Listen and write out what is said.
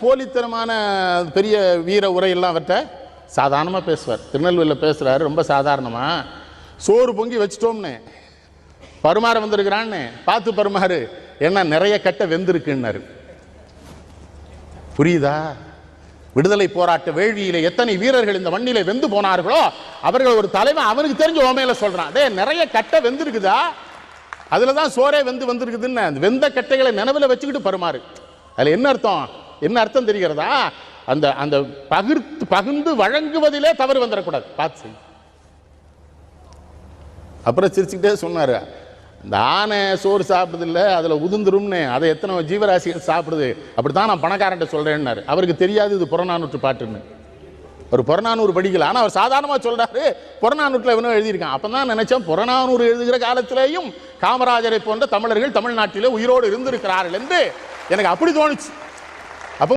போலித்தனமான பெரிய வீர உரையெல்லாம் அவர்கிட்ட சாதாரணமாக பேசுவார். திருநெல்வேலியில் பேசுகிறாரு ரொம்ப சாதாரணமாக. சோறு பொங்கி வச்சிட்டோம்னு பருமாற வந்திருக்கிறான்னு பார்த்து பருமாறு, ஏன்னா நிறைய கட்டை வெந்திருக்குன்னாரு. புரியுதா? விடுதலை போராட்ட வேள்வியில எத்தனை வீரர்கள் இந்த மண்ணிலே வெந்து போனார்களோ அவர்கள் ஒரு தலைவன் அவனுக்கு தெரிஞ்ச ஓமையில சொல்றான், டே நிறைய கட்டை வெந்திருக்குதா, அதுலதான் சோரே வந்திருக்குதுன்னு. அந்த வெந்த கட்டைகளை நினைவில் வச்சுக்கிட்டு பருமாறு. அதுல என்ன அர்த்தம்? என்ன அர்த்தம் தெரிகிறதா? அந்த அந்த பகிர்ந்து வழங்குவதிலே தவறு வந்துடக்கூடாது, பார்த்து செய். அப்புறம் சிரிச்சுக்கிட்டே சொன்னாரு, இந்த ஆனை சோறு சாப்பிடுது இல்லை, அதில் உதிர்ந்துரும்னு, அதை எத்தனை ஜீவராசிகள் சாப்பிடுது, அப்படித்தான் நான் பணக்காரன்ட்ட சொல்றேன்னாரு. அவருக்கு தெரியாது இது புறநானூற்று பாட்டுன்னு. ஒரு புறநானூறு படிக்கல, ஆனால் அவர் சாதாரணமாக சொல்றாரு புறநானூற்றில் இவனும் எழுதியிருக்கான். அப்போ தான் நினைச்சேன், புறநானூறு எழுதுகிற காலத்திலேயும் காமராஜரை போன்ற தமிழர்கள் தமிழ்நாட்டிலே உயிரோடு இருந்திருக்கிறார்கள் என்று எனக்கு அப்படி தோணுச்சு.